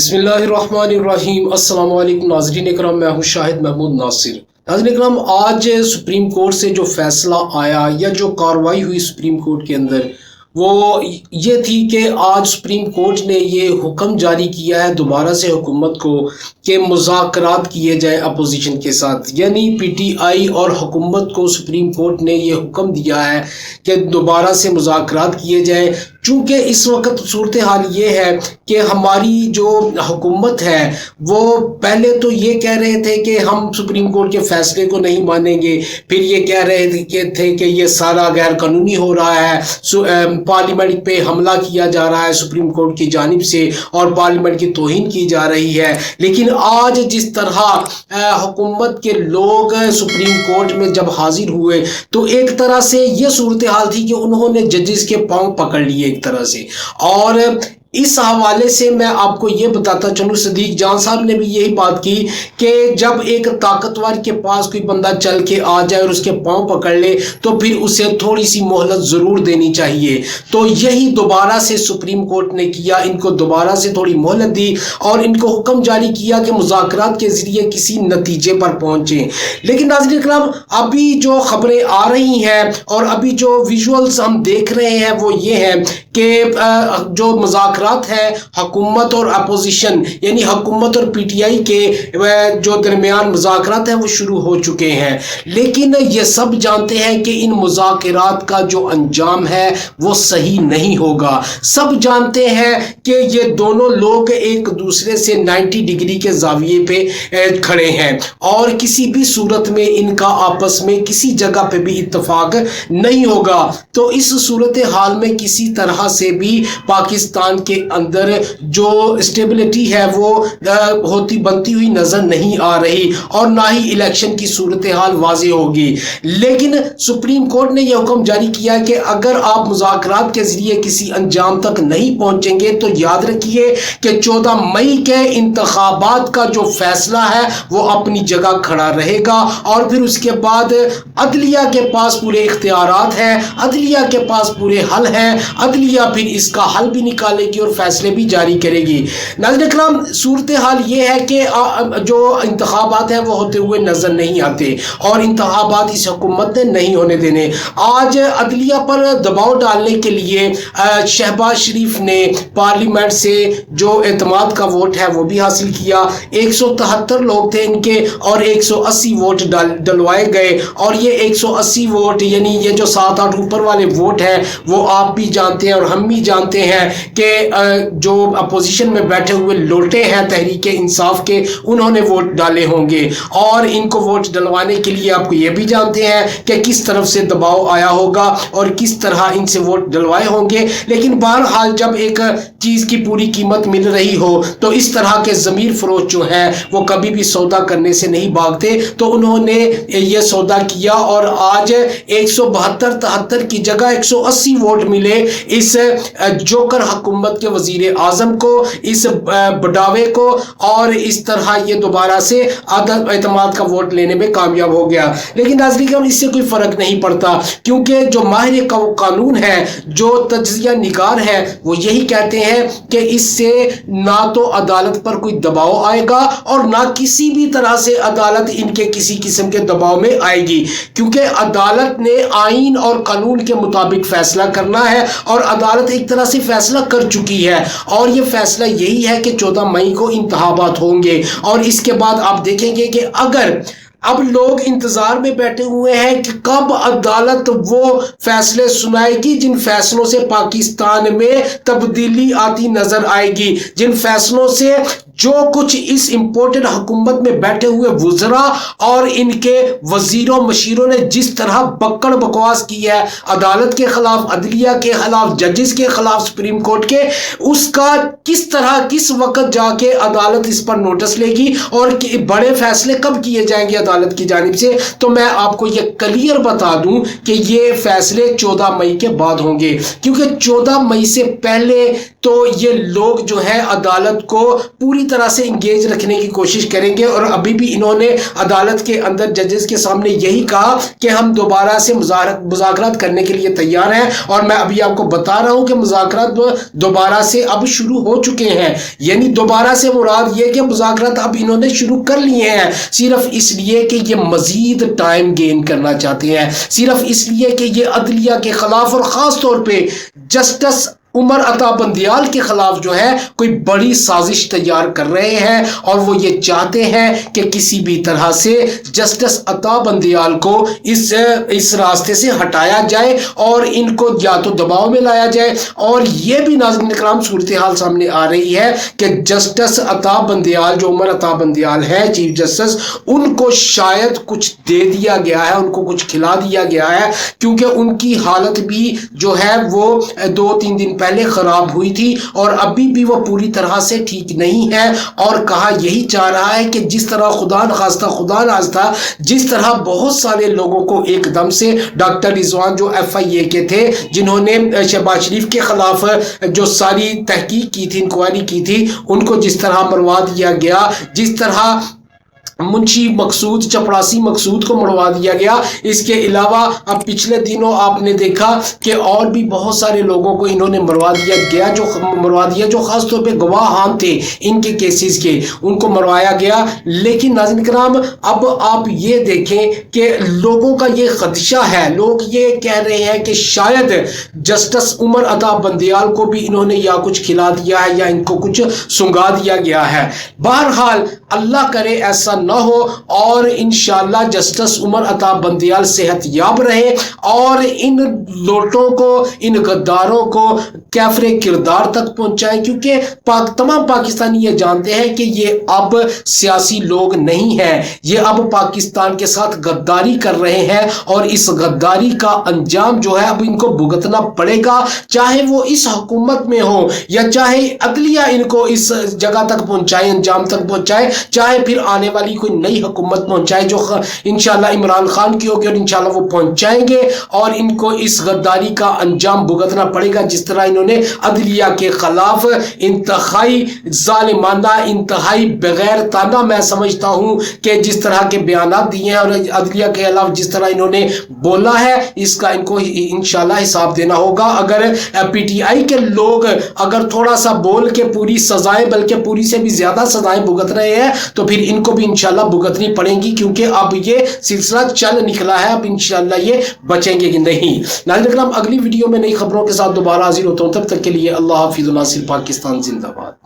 بسم اللہ الرحمن الرحیم۔ السلام علیکم ناظرین اکرام، میں ہوں شاہد محمود ناصر۔ ناظرین اکرام، آج سپریم کورٹ سے جو فیصلہ آیا یا جو کارروائی ہوئی سپریم کورٹ کے اندر، وہ یہ تھی کہ آج سپریم کورٹ نے یہ حکم جاری کیا ہے دوبارہ سے حکومت کو کہ مذاکرات کیے جائیں اپوزیشن کے ساتھ، یعنی پی ٹی آئی اور حکومت کو سپریم کورٹ نے یہ حکم دیا ہے کہ دوبارہ سے مذاکرات کیے جائیں، چونکہ اس وقت صورتحال یہ ہے کہ ہماری جو حکومت ہے وہ پہلے تو یہ کہہ رہے تھے کہ ہم سپریم کورٹ کے فیصلے کو نہیں مانیں گے، پھر یہ کہہ رہے تھے کہ یہ سارا غیر قانونی ہو رہا ہے، پارلیمنٹ پہ حملہ کیا جا رہا ہے سپریم کورٹ کی جانب سے اور پارلیمنٹ کی توہین کی جا رہی ہے۔ لیکن آج جس طرح حکومت کے لوگ سپریم کورٹ میں جب حاضر ہوئے تو ایک طرح سے یہ صورتحال تھی کہ انہوں نے ججز کے پاؤں پکڑ لیے ایک طرح سے، اور اس حوالے سے میں آپ کو یہ بتاتا چلوں، صدیق جان صاحب نے بھی یہی بات کی کہ جب ایک طاقتور کے پاس کوئی بندہ چل کے آ جائے اور اس کے پاؤں پکڑ لے تو پھر اسے تھوڑی سی مہلت ضرور دینی چاہیے، تو یہی دوبارہ سے سپریم کورٹ نے کیا، ان کو دوبارہ سے تھوڑی مہلت دی اور ان کو حکم جاری کیا کہ مذاکرات کے ذریعے کسی نتیجے پر پہنچیں۔ لیکن ناظرین اکرام، ابھی جو خبریں آ رہی ہیں اور ابھی جو ویژولز ہم دیکھ رہے ہیں وہ یہ ہے کہ جو مذاکرات ہے حکومت اور اپوزیشن، یعنی حکومت اور پی ٹی آئی کے جو درمیان مذاکرات ہیں وہ شروع ہو چکے ہیں، لیکن یہ سب جانتے ہیں کہ ان مذاکرات کا جو انجام ہے وہ صحیح نہیں ہوگا۔ سب جانتے ہیں کہ یہ دونوں لوگ ایک دوسرے سے 90 ڈگری کے زاویے پہ کھڑے ہیں اور کسی بھی صورت میں ان کا آپس میں کسی جگہ پہ بھی اتفاق نہیں ہوگا، تو اس صورتحال میں کسی طرح سے بھی پاکستان کے اندر جو اسٹیبلٹی ہے وہ ہوتی بنتی ہوئی نظر نہیں آ رہی اور نہ ہی الیکشن کی صورتحال واضح ہوگی۔ لیکن سپریم کورٹ نے یہ حکم جاری کیا کہ اگر آپ مذاکرات کے ذریعے کسی انجام تک نہیں پہنچیں گے تو یاد رکھیے کہ 14 مئی کے انتخابات کا جو فیصلہ ہے وہ اپنی جگہ کھڑا رہے گا، اور پھر اس کے بعد عدلیہ کے پاس پورے اختیارات ہیں، عدلیہ کے پاس پورے حل ہیں، عدلیہ پھر اس کا حل بھی نکالے گی اور فیصلے بھی جاری کرے گی۔ ناظرین اکرام، صورتحال یہ ہے کہ جو انتخابات ہیں وہ ہوتے ہوئے نظر نہیں آتے اور انتخابات اس حکومت نے نہیں ہونے دینے۔ آج عدلیہ پر دباؤ ڈالنے کے لیے شہباز شریف نے پارلیمنٹ سے جو اعتماد کا ووٹ ہے وہ بھی حاصل کیا، 173 لوگ تھے ان کے اور 180 ووٹ ڈلوائے گئے، اور یہ 180 ووٹ یعنی یہ جو 7-8 اوپر والے ووٹ ہیں وہ آپ بھی جانتے ہیں اور ہم بھی جانتے ہیں کہ جو اپوزیشن میں بیٹھے ہوئے لوٹے ہیں تحریک انصاف کے، انہوں نے ووٹ ڈالے ہوں گے، اور ان کو ووٹ ڈلوانے کے لیے آپ کو یہ بھی جانتے ہیں کہ کس طرف سے دباؤ آیا ہوگا اور کس طرح ان سے ووٹ ڈلوائے ہوں گے۔ لیکن بہرحال جب ایک چیز کی پوری قیمت مل رہی ہو تو اس طرح کے ضمیر فروش جو ہیں وہ کبھی بھی سودا کرنے سے نہیں بھاگتے، تو انہوں نے یہ سودا کیا اور آج 172-73 کی جگہ 180 ووٹ ملے اس جوکر حکومت کے وزیر اعظم کو، اس بڑھاوے کو، اور اس طرح یہ دوبارہ سے اعتماد کا ووٹ لینے میں کامیاب ہو گیا۔ لیکن ناظرین، اس سے کوئی فرق نہیں پڑتا، کیونکہ جو ماہر قانون ہے، جو تجزیہ نگار ہے، وہ یہی کہتے ہیں کہ اس سے نہ تو عدالت پر کوئی دباؤ آئے گا اور نہ کسی بھی طرح سے عدالت ان کے کسی قسم کے دباؤ میں آئے گی، کیونکہ عدالت نے آئین اور قانون کے مطابق فیصلہ کرنا ہے اور عدالت ایک طرح سے فیصلہ کر چکی ہے، اور یہ فیصلہ یہی ہے کہ 14 مئی کو انتخابات ہوں گے، اور اس کے بعد آپ دیکھیں گے کہ اگر اب لوگ انتظار میں بیٹھے ہوئے ہیں کہ کب عدالت وہ فیصلے سنائے گی جن فیصلوں سے پاکستان میں تبدیلی آتی نظر آئے گی، جن فیصلوں سے جو کچھ اس امپورٹڈ حکومت میں بیٹھے ہوئے وزراء اور ان کے وزیروں مشیروں نے جس طرح بکڑ بکواس کی ہے عدالت کے خلاف، عدلیہ کے خلاف، ججز کے خلاف، سپریم کورٹ کے، اس کا کس طرح کس وقت جا کے عدالت اس پر نوٹس لے گی اور بڑے فیصلے کب کیے جائیں گے عدالت کی جانب سے، تو میں آپ کو یہ کلیئر بتا دوں کہ یہ فیصلے 14 مئی کے بعد ہوں گے، کیونکہ 14 مئی سے پہلے تو یہ لوگ جو ہے عدالت کو پوری طرح سے انگیج رکھنے کی کوشش کریں گے، اور ابھی بھی انہوں نے عدالت کے اندر ججز کے سامنے یہی کہا کہ ہم دوبارہ سے مذاکرات کرنے کے لیے تیار ہیں، اور میں ابھی آپ کو بتا رہا ہوں کہ مذاکرات دوبارہ سے اب شروع ہو چکے ہیں، یعنی دوبارہ سے مراد یہ کہ مذاکرات اب انہوں نے شروع کر لیے ہیں، صرف اس لیے کہ یہ مزید ٹائم گین کرنا چاہتے ہیں، صرف اس لیے کہ یہ عدلیہ کے خلاف اور خاص طور پہ جسٹس عمر عطا بندیال کے خلاف جو ہے کوئی بڑی سازش تیار کر رہے ہیں، اور وہ یہ چاہتے ہیں کہ کسی بھی طرح سے جسٹس عطا بندیال کو اس راستے سے ہٹایا جائے اور ان کو یا تو دباؤ میں لایا جائے۔ اور یہ بھی ناظرین اکرام صورتحال سامنے آ رہی ہے کہ جسٹس عطا بندیال جو عمر عطا بندیال ہے چیف جسٹس، ان کو شاید کچھ دے دیا گیا ہے، ان کو کچھ کھلا دیا گیا ہے، کیونکہ ان کی حالت بھی جو ہے وہ 2-3 دن پہلے خراب ہوئی تھی، اور ابھی بھی وہ پوری طرح سے ٹھیک نہیں ہے، اور کہا یہی چاہ رہا ہے کہ جس طرح خدا نخواستہ جس طرح بہت سارے لوگوں کو ایک دم سے ڈاکٹر رضوان جو FIA کے تھے، جنہوں نے شہباز شریف کے خلاف جو ساری تحقیق کی تھی، انکوائری کی تھی، ان کو جس طرح مروا دیا گیا، جس طرح منشی مقصود چپڑاسی مقصود کو مروا دیا گیا، اس کے علاوہ اب پچھلے دنوں آپ نے دیکھا کہ اور بھی بہت سارے لوگوں کو انہوں نے مروا دیا جو خاص طور پہ گواہان تھے ان کے کیسز کے، ان کو مروایا گیا۔ لیکن ناظرین کرام اب آپ یہ دیکھیں کہ لوگوں کا یہ خدشہ ہے، لوگ یہ کہہ رہے ہیں کہ شاید جسٹس عمر عطا بندیال کو بھی انہوں نے یا کچھ کھلا دیا ہے یا ان کو کچھ سنگا دیا گیا ہے۔ بہرحال اللہ کرے ایسا نہ ہو، اور انشاءاللہ جسٹس عمر عطا بندیال صحت یاب رہے اور ان لوٹوں کو، ان غداروں کو کیفر کردار تک پہنچائیں، کیونکہ تمام پاکستانی یہ جانتے ہیں کہ یہ اب سیاسی لوگ نہیں ہیں، یہ اب پاکستان کے ساتھ غداری کر رہے ہیں، اور اس غداری کا انجام جو ہے اب ان کو بھگتنا پڑے گا، چاہے وہ اس حکومت میں ہو یا چاہے عدلیہ ان کو اس جگہ تک پہنچائے، انجام تک پہنچائے، چاہے پھر آنے والی کوئی نئی حکومت پہنچائے جو انشاءاللہ عمران خان کی ہوگی، اور انشاءاللہ وہ پہنچائیں گے، اور ان کو اس غداری کا انجام بھگتنا پڑے گا، جس طرح انہوں نے عدلیہ کے خلاف انتہائی ظالمانہ، انتہائی بغیر تانا میں سمجھتا ہوں کہ جس طرح کے بیانات دیے ہیں، اور عدلیہ کے خلاف جس طرح انہوں نے بولا ہے، اس کا ان کو انشاءاللہ حساب دینا ہوگا۔ اگر PTI کے لوگ اگر تھوڑا سا بول کے پوری سزائیں، بلکہ پوری سے بھی زیادہ سزائیں بھگت رہے ہیں، تو پھر ان کو بھی انشاءاللہ بھگتنی پڑیں گی، کیونکہ اب یہ سلسلہ چل نکلا ہے، اب انشاءاللہ یہ بچیں گے کہ نہیں۔ ناظرین اکرام اگلی ویڈیو میں نئی خبروں کے ساتھ دوبارہ حاضر ہوتا ہوں، تب تک کے لیے اللہ حافظ، ناصر پاکستان زندہ باد۔